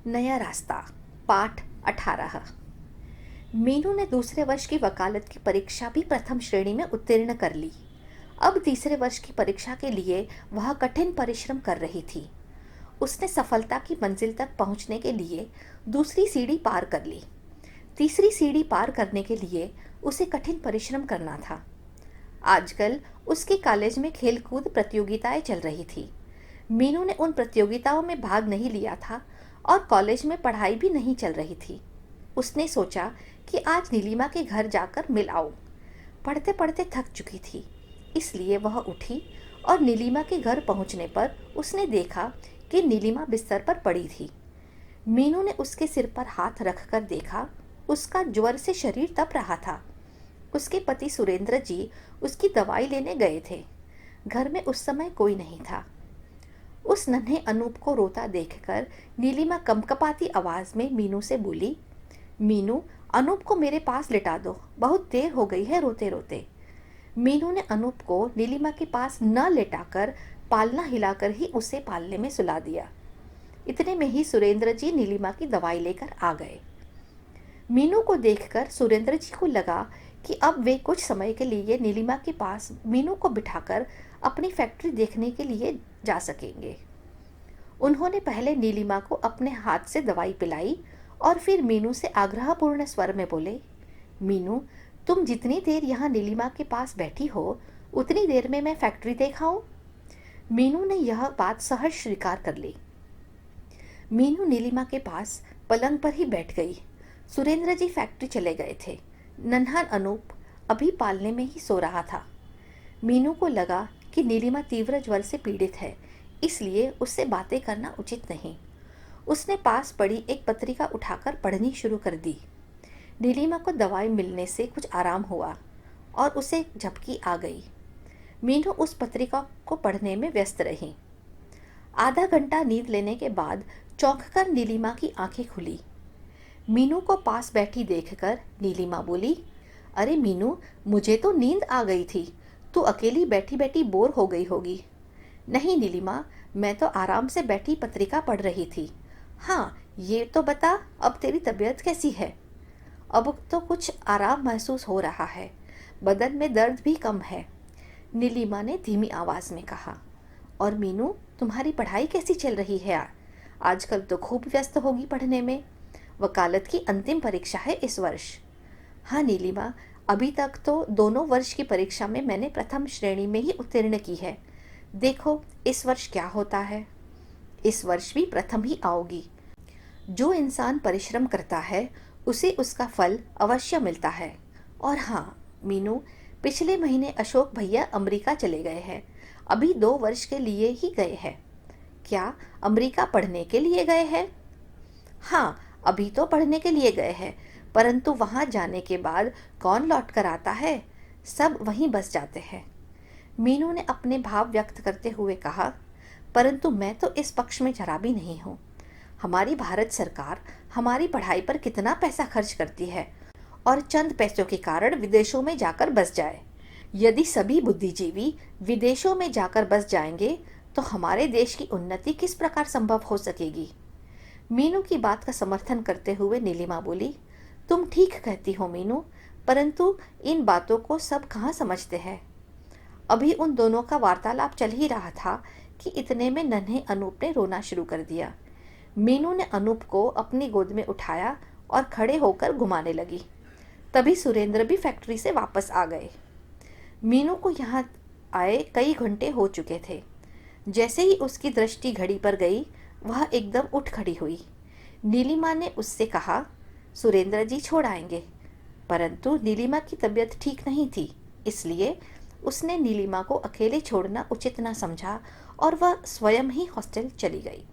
नया रास्ता। पाठ 18। मीनू ने दूसरे वर्ष की वकालत की परीक्षा भी प्रथम श्रेणी में उत्तीर्ण कर ली। अब तीसरे वर्ष की परीक्षा के लिए वह कठिन परिश्रम कर रही थी। उसने सफलता की मंजिल तक पहुंचने के लिए दूसरी सीढ़ी पार कर ली। तीसरी सीढ़ी पार करने के लिए उसे कठिन परिश्रम करना था। आजकल उसके कॉलेज में खेलकूद प्रतियोगिताएं चल रही थी। मीनू ने उन प्रतियोगिताओं में भाग नहीं लिया था और कॉलेज में पढ़ाई भी नहीं चल रही थी। उसने सोचा कि आज नीलिमा के घर जाकर मिल आऊं। पढ़ते पढ़ते थक चुकी थी, इसलिए वह उठी और नीलिमा के घर पहुंचने पर उसने देखा कि नीलिमा बिस्तर पर पड़ी थी। मीनू ने उसके सिर पर हाथ रखकर देखा। उसका ज्वर से शरीर तप रहा था। उसके पति सुरेंद्र जी उसकी दवाई लेने गए थे। घर में उस समय कोई नहीं था। उस नन्हे अनूप को रोता देखकर नीलिमा कंपकपाती आवाज में मीनू से बोली, मीनू, अनूप को मेरे पास लिटा दो, बहुत देर हो गई है रोते रोते। मीनू ने अनूप को नीलिमा के पास न लेटाकर पालना हिलाकर ही उसे पालने में सुला दिया। इतने में ही सुरेंद्र जी नीलिमा की दवाई लेकर आ गए। मीनू को देखकर सुरेंद्र जी को लगा कि अब वे कुछ समय के लिए नीलिमा के पास मीनू को बिठाकर अपनी फैक्ट्री देखने के लिए जा सकेंगे। उन्होंने पहले नीलिमा को अपने हाथ से दवाई पिलाई और फिर मीनू से आग्रहपूर्ण स्वर में बोले, मीनू, तुम जितनी देर यहाँ नीलिमा के पास बैठी हो उतनी देर में मैं फैक्ट्री देखाऊं। मीनू ने यह बात सहज स्वीकार कर ली। मीनू नीलिमा के पास पलंग पर ही बैठ गई। सुरेंद्र जी फैक्ट्री चले गए थे। नन्हा अनूप अभी पालने में ही सो रहा था। मीनू को लगा कि नीलिमा तीव्र ज्वर से पीड़ित है, इसलिए उससे बातें करना उचित नहीं। उसने पास पड़ी एक पत्रिका उठाकर पढ़नी शुरू कर दी। नीलिमा को दवाई मिलने से कुछ आराम हुआ और उसे झपकी आ गई। मीनू उस पत्रिका को पढ़ने में व्यस्त रही। आधा घंटा नींद लेने के बाद चौंककर नीलिमा की आंखें खुली। मीनू को पास बैठी देखकर नीलिमा बोली, अरे मीनू, मुझे तो नींद आ गई थी, तू अकेली बैठी बैठी बोर हो गई होगी। नहीं नीलिमा, मैं तो आराम से बैठी पत्रिका पढ़ रही थी। हाँ, ये तो बता, अब तेरी तबीयत कैसी है? अब तो कुछ आराम महसूस हो रहा है, बदन में दर्द भी कम है, नीलिमा ने धीमी आवाज में कहा। और मीनू, तुम्हारी पढ़ाई कैसी चल रही है? आजकल तो खूब व्यस्त होगी पढ़ने में। वकालत की अंतिम परीक्षा है इस वर्ष। हाँ नीलिमा, अभी तक तो दोनों वर्ष की परीक्षा में मैंने प्रथम श्रेणी में ही उत्तीर्ण की है। देखो इस वर्ष क्या होता है। इस वर्ष भी प्रथम ही आओगी। जो इंसान परिश्रम करता है उसे उसका फल अवश्य मिलता है। और हाँ मीनू, पिछले महीने अशोक भैया अमेरिका चले गए हैं। अभी 2 वर्ष के लिए ही गए हैं। क्या अमेरिका पढ़ने के लिए गए हैं? हाँ, अभी तो पढ़ने के लिए गए हैं, परंतु वहां जाने के बाद कौन लौट कर आता है? सब वहीं बस जाते हैं। मीनू ने अपने भाव व्यक्त करते हुए कहा, परंतु मैं तो इस पक्ष में जरा भी नहीं हूँ। हमारी भारत सरकार हमारी पढ़ाई पर कितना पैसा खर्च करती है और चंद पैसों के कारण विदेशों में जाकर बस जाए। यदि सभी बुद्धिजीवी विदेशों में जाकर बस जाएंगे तो हमारे देश की उन्नति किस प्रकार संभव हो सकेगी? मीनू की बात का समर्थन करते हुए नीलिमा बोली, तुम ठीक कहती हो मीनू, परंतु इन बातों को सब कहाँ समझते हैं। अभी उन दोनों का वार्तालाप चल ही रहा था कि इतने में नन्हे अनूप ने रोना शुरू कर दिया। मीनू ने अनूप को अपनी गोद में उठाया और खड़े होकर घुमाने लगी। तभी सुरेंद्र भी फैक्ट्री से वापस आ गए। मीनू को यहाँ आए कई घंटे हो चुके थे। जैसे ही उसकी दृष्टि घड़ी पर गई, वह एकदम उठ खड़ी हुई। नीलिमा ने उससे कहा, सुरेंद्र जी छोड़ आएंगे। परंतु नीलिमा की तबीयत ठीक नहीं थी, इसलिए उसने नीलिमा को अकेले छोड़ना उचित न समझा और वह स्वयं ही हॉस्टल चली गई।